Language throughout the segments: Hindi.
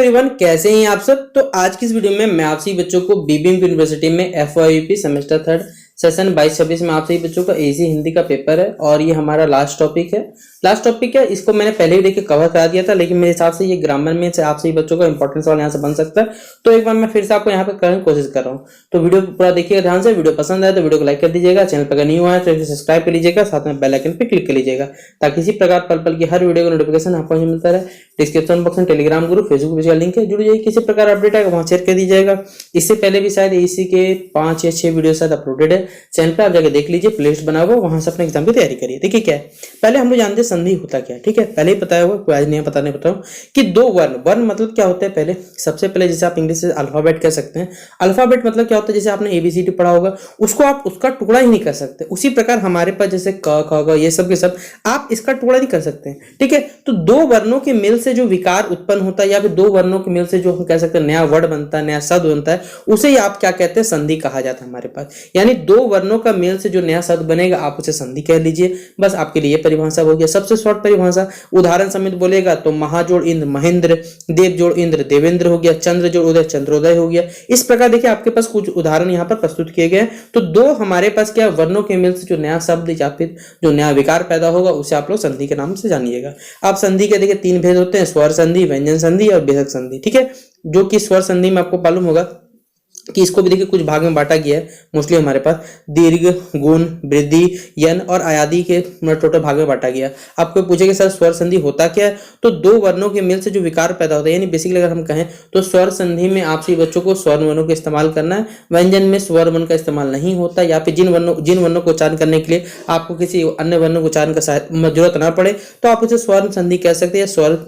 एवरीवन, कैसे हैं आप सब। तो आज की इस वीडियो में मैं आप सभी बच्चों को बीबीएम यूनिवर्सिटी में एफओआईयूपी सेमेस्टर थर्ड सेशन 22-26 में आप सभी बच्चों का एसी हिंदी का पेपर है और ये हमारा लास्ट टॉपिक है। इसको मैंने पहले ही देखिए कवर करा दिया था, लेकिन मेरे हिसाब से ये ग्रामर में से आप सभी बच्चों का इंपॉर्टेंस वाला यहाँ से बन सकता है। तो एक बार मैं फिर से आपको यहाँ पे करने की कोशिश कर रहा हूँ। तो वीडियो पूरा देखिएगा ध्यान से। वीडियो पसंद आए तो वीडियो को लाइक कर दीजिएगा, चैनल पर अगर नहीं हुआ है तो सब्सक्राइब कर लीजिएगा, साथ में बेल आइकन पे क्लिक कर लीजिएगा ताकि इसी प्रकार पल पल की हर वीडियो का नोटिफिकेशन आपको मिलता रहे। डिस्क्रिप्शन बॉक्स में टेलीग्राम ग्रुप, फेसबुक पेज का लिंक है, जुड़ जाइए। किसी प्रकार अपडेट आएगा वहां शेयर कर दीजिएगा। इससे पहले भी शायद एसी के 5 या 6 वीडियो शायद अपलोडेड है, चैनल पे आप जाकर देख लीजिए, प्लेलिस्ट बना हुआ, वहां से अपने एग्जाम की तैयारी करिए। देखिए क्या है, पहले हम लोग जानते हैं संधि होता क्या है। ठीक है, पहले ही बताया हुआ, कोई आज नहीं पता नहीं बताऊं कि दो वर्ण मतलब क्या होता है। पहले सबसे पहले जैसे आप इंग्लिश से अल्फाबेट कह सकते हैं। अल्फाबेट मतलब क्या होता है, जैसे आपने एबीसीडी पढ़ा होगा, उसको आप उसका टुकड़ा ही नहीं कर सकते। उसी प्रकार हमारे पास जैसे क ख ग ये सब के सब आप इसका टुकड़ा नहीं कर सकते। ठीक है, तो दो वर्णों के मेल से जो विकार उत्पन्न होता है या फिर दो वर्णों के मेल से जो हम कह सकते हैं नया वर्ड बनता है, नया शब्द बनता है, उसे ही आप क्या कहते हैं, संधि कहा जाता है हमारे पास। यानी दो वर्णों का मेल से जो नया शब्द बनेगा आप उसे संधि कह लीजिए। बस आपके लिए परिभाषा हो गया, सबसे शॉर्ट परिभाषा। उदाहरण समेत बोलेगा तो महाजोड़ इंद्र महेंद्र, देव जोड़ इंद्र देवेंद्र हो गया, चंद्र जोड़ उदय चंद्रोदय हो गया। इस प्रकार देखिए आपके पास कुछ उदाहरण यहाँ पर प्रस्तुत किए गए। तो दो हमारे पास क्या वर्णों के मेल से जो नया शब्द या फिर जो नया विकार पैदा होगा उसे आप लोग संधि के नाम से जानिएगा। आप संधि के देखिए 3 भेद होते हैं, स्वर संधि, व्यंजन संधि और भेदक संधि। ठीक है, जो कि स्वर संधि में आपको मालूम होगा कि इसको भी देखिए कुछ भाग में बांटा गया है। मोस्टली हमारे पास दीर्घ, गुण, वृद्धि, यन और आयादी के टोटल भाग में बांटा गया। आपको पूछेगा सर स्वर संधि होता क्या है, तो दो वर्णों के मेल से जो विकार पैदा होता है, यानी बेसिकली अगर हम कहें तो स्वर संधि में आप सभी बच्चों को स्वर वर्णों का इस्तेमाल करना है। व्यंजन में स्वर वर्ण का इस्तेमाल नहीं होता, या फिर जिन वर्णों को उच्चारण करने के लिए आपको किसी अन्य वर्णों को उच्चारण का जरूरत ना पड़े तो आप उसे स्वर संधि कह सकते हैं, स्वर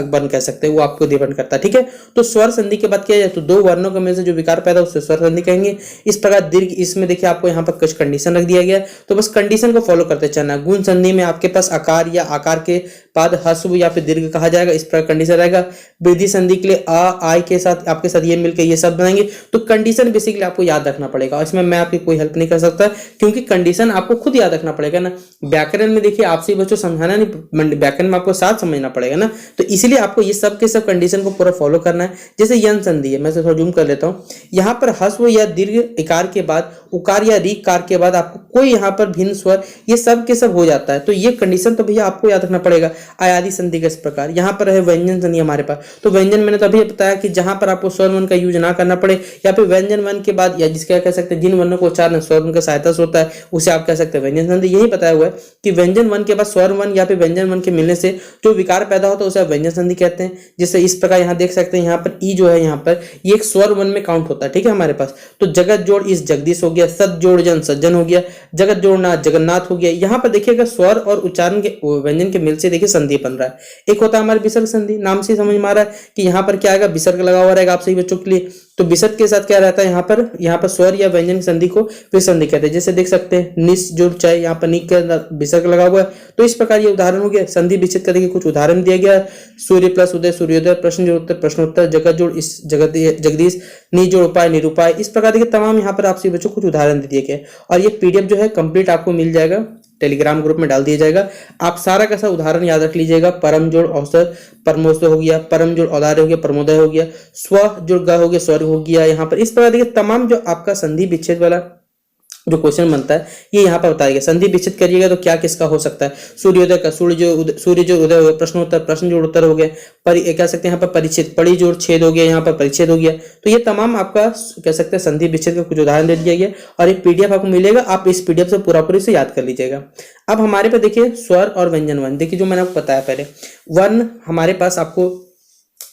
वर्ण कह सकते हैं, वो आपको डिपेंड करता है। ठीक है, तो स्वर संधि के बाद क्या है, तो दो वर्णों के मेल से जो विकार पैदा उसे स्वर संधि कहेंगे। इस प्रकार दीर्घ, इसमें देखिए आपको यहाँ पर कुछ कंडीशन रख दिया गया है, तो बस कंडीशन को फॉलो करते चलना। गुण संधि में आपके पास आकार या आकार के बाद हस्व या फिर दीर्घ कहा जाएगा, इस प्रकार कंडीशन रहेगा। वृद्धि संधि के लिए आ आय के साथ आपके साथ ये मिलकर ये शब्द बनाएंगे। तो कंडीशन बेसिकली आपको याद रखना पड़ेगा, इसमें मैं आपकी कोई हेल्प नहीं कर सकता क्योंकि कंडीशन आपको खुद याद रखना पड़ेगा ना। व्याकरण में देखिए आपसे बच्चों समझाना नहीं, व्याकरण में आपको साथ समझना पड़ेगा ना, तो इसलिए आपको ये सब के सब कंडीशन को पूरा फॉलो करना है। जैसे यन संधि है, मैं थोड़ा जूम कर लेता हूं। यहाँ पर हस्व या दीर्घ इकार के बाद उकार या रीकार के बाद आपको कोई यहाँ पर भिन्न स्वर, ये सब के सब हो जाता है। तो ये कंडीशन तो भैया आपको याद रखना पड़ेगा। आयादी संधि का इस प्रकार यहाँ पर है व्यंजन संधि हमारे पास, तो व्यंजन मैंने तो अभी बताया कि जहां पर आपको स्वर वर्ण का यूज ना करना पड़े, या फिर व्यंजन वर्ण के बाद या जिसका कह सकते हैं जिन वर्णों को उच्चारण स्वर वर्ण का सहायता से होता है उसे आप कह सकते हैं व्यंजन संधि। यही बताया हुआ है कि व्यंजन वर्ण के बाद स्वर वर्ण या फिर व्यंजन वर्ण के मिलने से जो विकार पैदा होता है उसे आप व्यंजन संधि कहते हैं। जैसे इस प्रकार यहाँ देख सकते हैं, यहाँ पर ई जो है यहाँ पर ये एक स्वर वर्ण में काउंट होता है। ठीक है, हमारे पास तो जगत जोड़ इस जगदीश हो गया, सत जोड़ जन सज्जन हो गया, जगत जोड़ नाथ जगन्नाथ हो गया। यहाँ पर देखिएगा स्वर और उच्चारण के व्यंजन के मिल से देखिए संधि बन रहा है। एक होता है हमारे विसर्ग संधि, नाम से समझ में आ रहा है कि यहाँ पर क्या आएगा, विसर्ग लगा हुआ रहेगा आप सही बच्चों के लिए। तो विसर्ग के साथ क्या रहता है, यहाँ पर स्वर या व्यंजन संधि को विसर्ग संधि कहते हैं। जैसे देख सकते हैं निस जोड़ चाहे, यहाँ पर निक का विसर्ग लगा हुआ है। तो इस प्रकार ये उदाहरण हो गया। संधि विच्छेद करके कुछ उदाहरण दिया गया। सूर्य प्लस उदय सूर्योदय, प्रश्न जोड़ उत्तर प्रश्नोत्तर, जगत जोड़ इस जगदीश, नि जोड़ उपाय निरूपाय। इस प्रकार देखिए तमाम यहाँ पर आपसे बच्चों कुछ उदाहरण दिए गए और ये पीडीएफ जो है कंप्लीट आपको मिल जाएगा, टेलीग्राम ग्रुप में डाल दिया जाएगा। आप सारा का सारा उदाहरण याद रख लीजिएगा। परम जोड़ औसत परमोदय हो गया, परम जोड़ औदार्य हो गया, परमोदय हो गया, स्व जोड़ ग हो गया, स्वर्ग हो गया। यहाँ पर इस प्रकार देखिए तमाम जो आपका संधि विच्छेद वाला जो क्वेश्चन बनता है ये यहाँ पर बताया गया। संधि विच्छेद करिएगा तो क्या किसका हो सकता है, सूर्योदय का सूर्य जो उदय हो गया, प्रश्नोत्तर प्रश्न जोड़ उत्तर हो गया, कह सकते हैं यहाँ पर परिच्छेद, पड़ी जोड़ छेद हो गया, यहाँ पर परिच्छेद हो गया। तो ये तमाम आपका कह सकते हैं संधि विच्छेद का कुछ उदाहरण दे दिया गया और एक पीडीएफ आपको मिलेगा, आप इस पीडीएफ से पूरा से याद कर लीजिएगा। अब हमारे पे देखिए स्वर और व्यंजन वर्ण, देखिए जो मैंने आपको बताया पहले, वर्ण हमारे पास आपको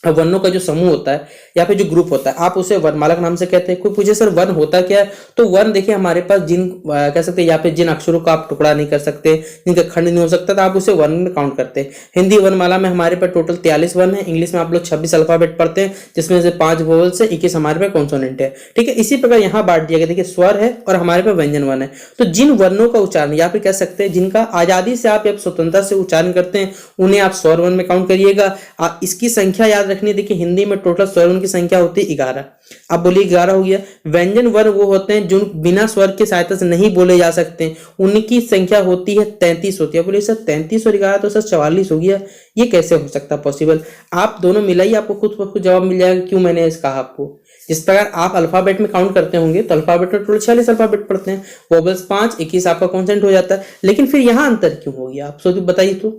वर्णों का जो समूह होता है या फिर जो ग्रुप होता है आप उसे वर्णमाला के नाम से कहते हैं। कोई पूछे सर वर्ण होता क्या है, तो वर्ण देखिए हमारे पास जिन कह सकते हैं या फिर जिन अक्षरों का आप टुकड़ा नहीं कर सकते, जिनका खंड नहीं हो सकता, तो आप उसे वर्ण में काउंट करते हैं। हिंदी वर्णमाला में हमारे पास टोटल 43 वर्ण है। इंग्लिश में आप लोग 26 अल्फाबेट पढ़ते हैं जिसमें से 5 वोवल्स है, 21 हमारे पास कॉन्सोनेंट है। ठीक है, इसी प्रकार यहाँ बांट दिया गया। देखिए स्वर है और हमारे पास व्यंजन वर्ण है। तो जिन वर्णों का उच्चारण या फिर कह सकते हैं जिनका आजादी से आप स्वतंत्रता से उच्चारण करते हैं उन्हें आप स्वर वर्ण में काउंट करिएगा। इसकी संख्या याद रखनी है। देखिए हिंदी में टोटल स्वर की संख्या होती है 11। अब बोलिए 11 हो गया। व्यंजन वर्ण वो होते हैं जो बिना स्वर की सहायता से नहीं बोले जा सकते, उनकी संख्या होती है 33 होती है। बोलिए सर 33 और 11 तो सर 44 हो गया, ये कैसे हो सकता है पॉसिबल? आप दोनों मिलाइए, आपको खुद ब खुद जवाब मिल जाएगा क्यों मैंने इस कहा आपको। जिस प्रकार आप अल्फाबेट में काउंट करते होंगे तो अल्फाबेट में टोटल 46 अल्फाबेट पढ़ते हैं, वोवेल्स 5, 21 आपका कॉन्सेंट हो जाता है। लेकिन फिर यहाँ अंतर क्यों हो गया आप सोचिए, बताइए तो।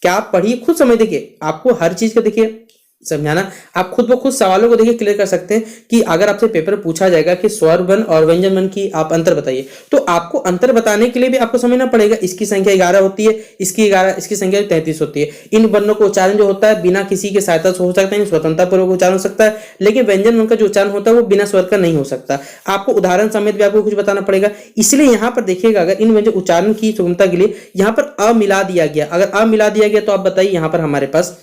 क्या आप पढ़िए खुद समझ, देखिए आपको हर चीज का देखिए समझाना, आप खुद ब खुद सवालों को देखिए क्लियर कर सकते हैं कि अगर आपसे पेपर पूछा जाएगा कि स्वर वर्ण और व्यंजन वर्ण की आप अंतर बताइए, तो आपको अंतर बताने के लिए भी आपको समझना पड़ेगा इसकी संख्या 11 होती है, इसकी 11, इसकी संख्या 33 होती है। इन वर्णों को उच्चारण जो होता है बिना किसी के सहायता से हो सकता है, स्वतंत्रता पूर्वक उच्चारण हो सकता है, लेकिन व्यंजन वर्ण का जो उच्चारण होता है वो बिना स्वर का नहीं हो सकता। आपको उदाहरण समेत भी आपको कुछ बताना पड़ेगा। इसलिए यहाँ पर देखिएगा, अगर इन व्यंजन उच्चारण की सुगमता के लिए यहाँ पर अ मिला दिया गया, अगर अ मिला दिया गया तो आप बताइए यहाँ पर हमारे पास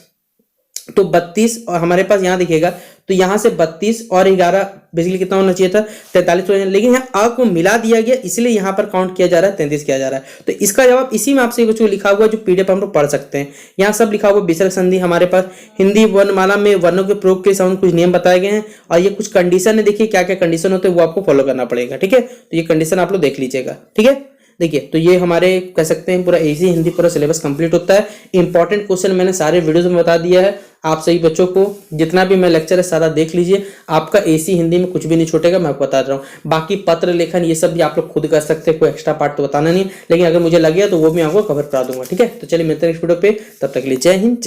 तो 32 और हमारे पास यहाँ दिखेगा तो यहाँ से 32 और 11 बेसिकली कितना होना चाहिए था 43 होना, लेकिन यहाँ अ को मिला दिया गया इसलिए यहाँ पर काउंट किया जा रहा है 33 किया जा रहा है। तो इसका जवाब इसी में आपसे कुछ लिखा हुआ जो पीडीएफ हम लोग पढ़ सकते हैं। यहाँ सब लिखा हुआ विसर्ग संधि, हमारे पास हिंदी वर्णमाला में वर्णों के प्रयोग के साथ कुछ नियम बताए गए हैं और ये कुछ कंडीशन है। देखिए क्या क्या कंडीशन होते हैं वो आपको फॉलो करना पड़ेगा, ठीक है। तो ये कंडीशन आप लोग देख लीजिएगा, ठीक है। देखिए तो ये हमारे कह सकते हैं पूरा इजी हिंदी पूरा सिलेबस कंप्लीट होता है। इंपॉर्टेंट क्वेश्चन मैंने सारे वीडियोस में बता दिया है। आप सभी बच्चों को जितना भी मैं लेक्चर है सारा देख लीजिए, आपका एसी हिंदी में कुछ भी नहीं छूटेगा, मैं आपको बता रहा हूँ। बाकी पत्र लेखन ये सब भी आप लोग खुद कर सकते हैं, कोई एक्स्ट्रा पार्ट तो बताना नहीं, लेकिन अगर मुझे लगे तो वो भी आपको कवर करा दूंगा, ठीक है। तो चलिए मिलते हैं नेक्स्ट वीडियो पे, तब तक के लिए जय हिंद।